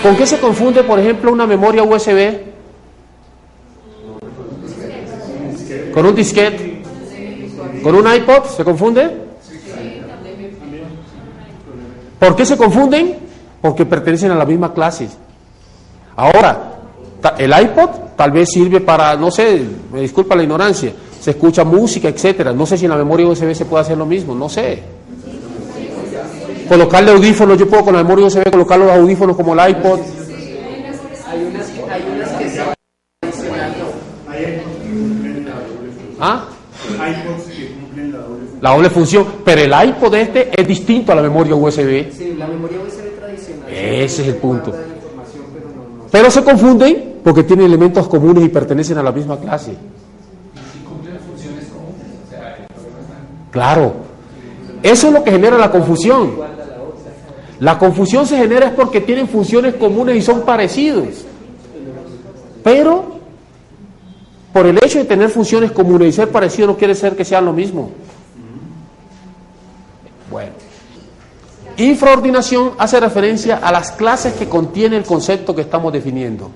¿Con qué se confunde, por ejemplo, una memoria USB? ¿Con un disquete? ¿Con un iPod? ¿Se confunde? ¿Por qué se confunden? Porque pertenecen a la misma clase. Ahora, el iPod tal vez sirve para, no sé, me disculpa la ignorancia, se escucha música, etcétera. No sé si en la memoria USB se puede hacer lo mismo, no sé. Colocarle audífonos, yo puedo con la memoria USB colocar los audífonos como el iPod. Hay unas que se van adicionando. ¿Ah? iPods que cumplen la doble función. La doble función, pero el iPod es distinto a la memoria USB. Sí, la memoria USB tradicional. Ese es el punto. Guarda la información, pero no. Pero se confunden porque tienen elementos comunes y pertenecen a la misma clase. Y si cumplen funciones comunes, o sea, el problema está... Claro. Eso es lo que genera la confusión. La confusión se genera es porque tienen funciones comunes y son parecidos. Pero, por el hecho de tener funciones comunes y ser parecidos no quiere decir que sean lo mismo. Bueno. Infraordinación hace referencia a las clases que contiene el concepto que estamos definiendo.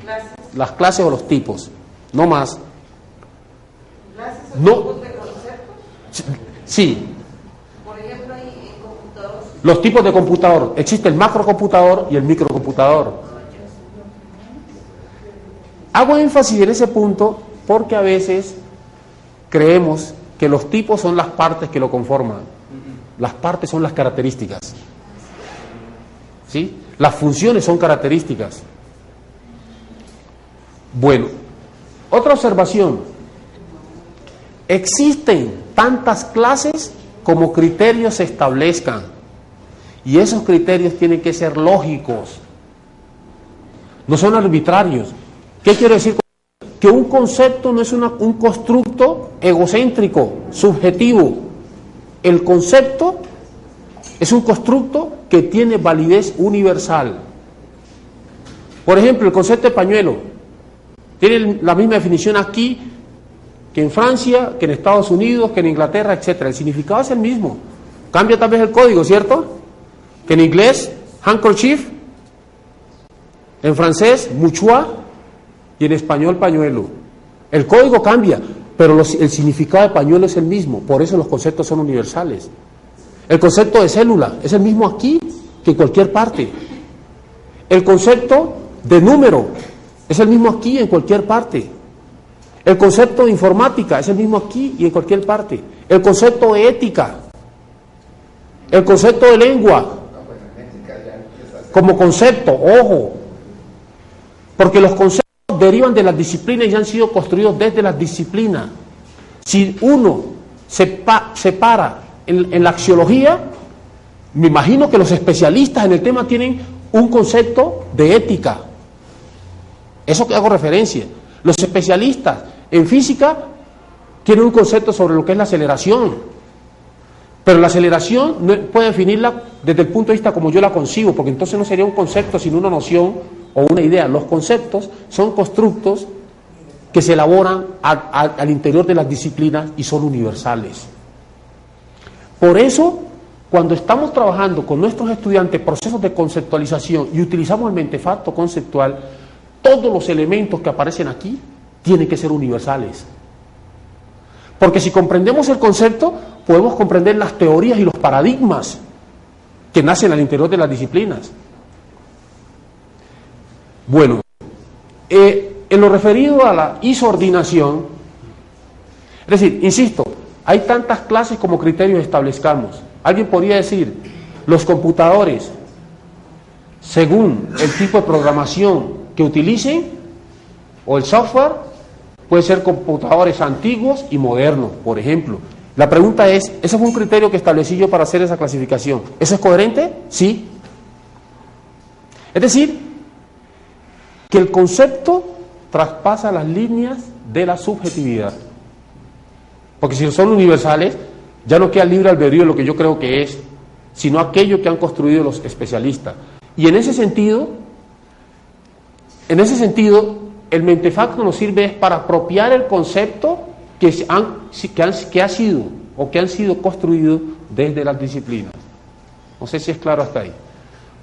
Las clases o los tipos, no más. No. Sí. Por ejemplo, hay en computadores. Los tipos de computador. Existe el macrocomputador y el microcomputador. Hago énfasis en ese punto porque a veces creemos que los tipos son las partes que lo conforman. Las partes son las características. ¿Sí? Las funciones son características. Bueno, otra observación. Existen tantas clases como criterios se establezcan. Y esos criterios tienen que ser lógicos. No son arbitrarios. ¿Qué quiero decir? Que un concepto no es un constructo egocéntrico, subjetivo. El concepto es un constructo que tiene validez universal. Por ejemplo, el concepto de pañuelo tiene la misma definición aquí que en Francia, que en Estados Unidos, que en Inglaterra, etcétera. El significado es el mismo. Cambia tal vez el código, ¿cierto? Que en inglés, handkerchief, en francés, mouchoir, y en español, pañuelo. El código cambia, pero el significado de pañuelo es el mismo. Por eso los conceptos son universales. El concepto de célula es el mismo aquí que en cualquier parte. El concepto de número es el mismo aquí y en cualquier parte. El concepto de informática es el mismo aquí y en cualquier parte. El concepto de ética, el concepto de lengua, como concepto, ojo, porque los conceptos derivan de las disciplinas y han sido construidos desde las disciplinas. Si uno se para en la axiología, me imagino que los especialistas en el tema tienen un concepto de ética. Eso que hago referencia. Los especialistas en física tienen un concepto sobre lo que es la aceleración. Pero la aceleración no puede definirla desde el punto de vista como yo la concibo, porque entonces no sería un concepto sino una noción o una idea. Los conceptos son constructos que se elaboran al interior de las disciplinas y son universales. Por eso, cuando estamos trabajando con nuestros estudiantes procesos de conceptualización y utilizamos el mentefacto conceptual, todos los elementos que aparecen aquí tienen que ser universales. Porque si comprendemos el concepto, podemos comprender las teorías y los paradigmas que nacen al interior de las disciplinas. Bueno, en lo referido a la isordinación, es decir, insisto, hay tantas clases como criterios establezcamos. Alguien podría decir, los computadores, según el tipo de programación que utilicen, o el software, puede ser computadores antiguos y modernos, por ejemplo. La pregunta es, ¿ese fue un criterio que establecí yo para hacer esa clasificación? ¿Eso es coherente? Sí. Es decir, que el concepto traspasa las líneas de la subjetividad. Porque si son universales, ya no queda libre albedrío lo que yo creo que es, sino aquello que han construido los especialistas. Y en ese sentido, el mentefacto nos sirve para apropiar el concepto que ha sido o que han sido construidos desde las disciplinas. No sé si es claro hasta ahí.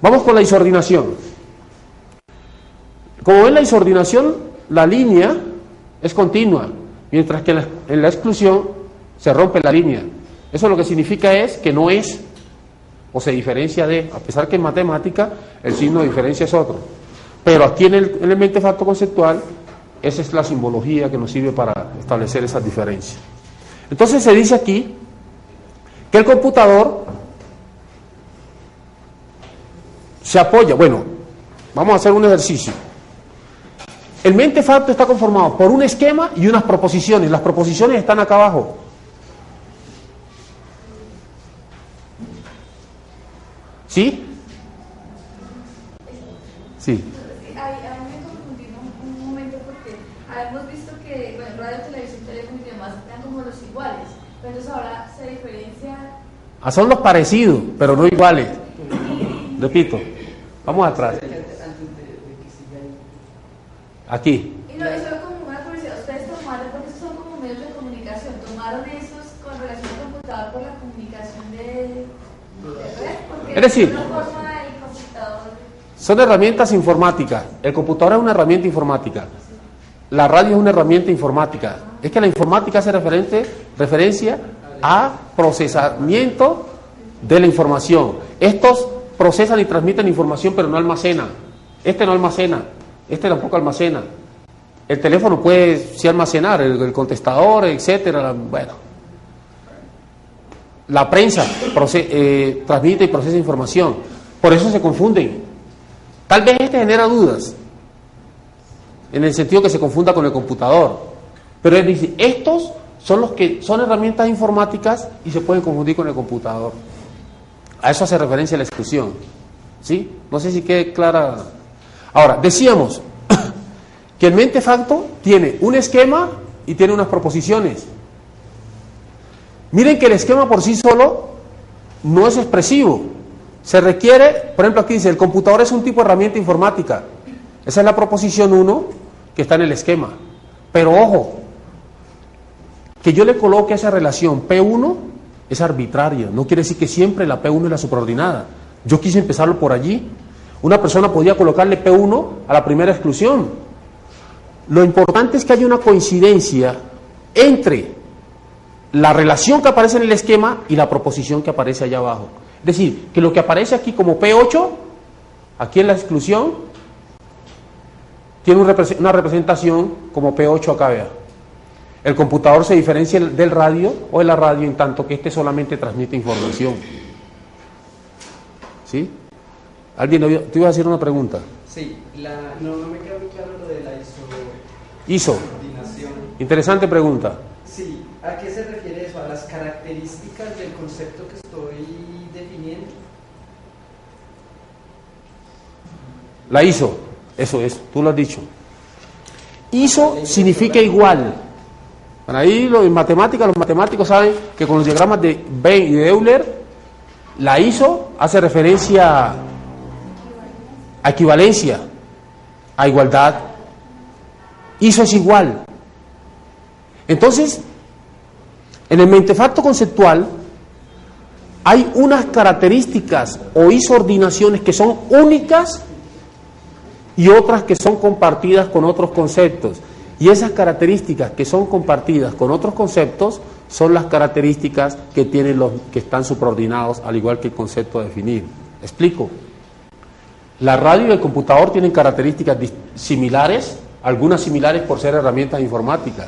Vamos con la isordinación. Como ven, la isordinación, la línea es continua, mientras que en la exclusión se rompe la línea. Eso lo que significa es que no es o se diferencia de, a pesar que en matemática el signo de diferencia es otro. Pero aquí en el mente facto conceptual, esa es la simbología que nos sirve para establecer esas diferencias. Entonces se dice aquí que el computador se apoya, bueno, vamos a hacer un ejercicio. El mente facto está conformado por un esquema y unas proposiciones. Las proposiciones están acá abajo. ¿Sí? Sí. A mí me confundí un momento porque hemos visto que, bueno, radio, televisión, teléfono y demás están como los iguales, pero entonces ahora se diferencia. Son los parecidos, pero no iguales. Repito, vamos atrás. Aquí. Y no, eso es como una curiosidad. Ustedes tomaron, porque esos son como medios de comunicación, tomaron esos con relación al computador por la comunicación de red, porque Es decir, de alguna forma el computador. Son herramientas informáticas. El computador es una herramienta informática. La radio es una herramienta informática. Es que la informática hace referencia a procesamiento de la información. Estos procesan y transmiten información, pero no almacenan. Este no almacena. Este tampoco almacena. El teléfono puede sí almacenar, el contestador, etcétera. Bueno. La prensa transmite y procesa información. Por eso se confunden. Tal vez este genera dudas, en el sentido que se confunda con el computador. Pero él dice, estos son los que son herramientas informáticas y se pueden confundir con el computador. A eso hace referencia la exclusión. ¿Sí? No sé si quede clara. Ahora, decíamos que el mente facto tiene un esquema y tiene unas proposiciones. Miren que el esquema por sí solo no es expresivo. Se requiere, por ejemplo aquí dice, el computador es un tipo de herramienta informática. Esa es la proposición 1 que está en el esquema. Pero ojo, que yo le coloque esa relación P1 es arbitraria. No quiere decir que siempre la P1 es la supraordinada. Yo quise empezarlo por allí. Una persona podía colocarle P1 a la primera exclusión. Lo importante es que haya una coincidencia entre la relación que aparece en el esquema y la proposición que aparece allá abajo. Es decir, que lo que aparece aquí como P8, aquí en la exclusión, tiene una representación como P8 acá, vea. El computador se diferencia del radio o de la radio en tanto que este solamente transmite información. ¿Sí? ¿Alguien te iba a hacer una pregunta? Sí, no me queda muy claro lo de la ISO. isordinación. Interesante pregunta. Sí, ¿a qué se refiere eso? ¿A las características del concepto que estoy definiendo? La ISO, eso es, tú lo has dicho. ISO significa igual. Para ahí en matemáticas, los matemáticos saben que con los diagramas de Venn y de Euler, la ISO hace referencia a equivalencia, a igualdad. ISO es igual. Entonces, en el mentefacto conceptual hay unas características o isordinaciones que son únicas y otras que son compartidas con otros conceptos. Y esas características que son compartidas con otros conceptos son las características que tienen los que están supraordinados, al igual que el concepto de definir. ¿Explico? La radio y el computador tienen características similares, algunas similares por ser herramientas informáticas.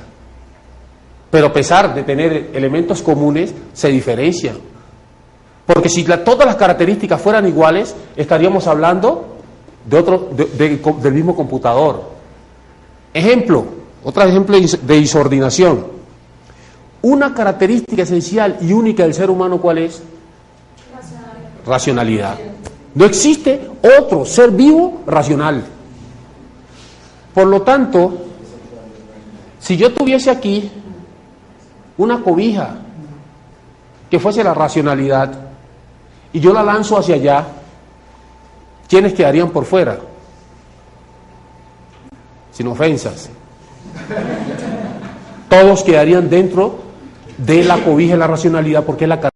Pero a pesar de tener elementos comunes, se diferencian. Porque si todas las características fueran iguales, estaríamos hablando del mismo computador. Otro ejemplo de isordinación. Una característica esencial y única del ser humano, ¿cuál es? Racionalidad. No existe otro ser vivo racional. Por lo tanto, si yo tuviese aquí una cobija que fuese la racionalidad y yo la lanzo hacia allá, ¿quiénes quedarían por fuera? Sin ofensas. Todos quedarían dentro de la cobija de la racionalidad porque es la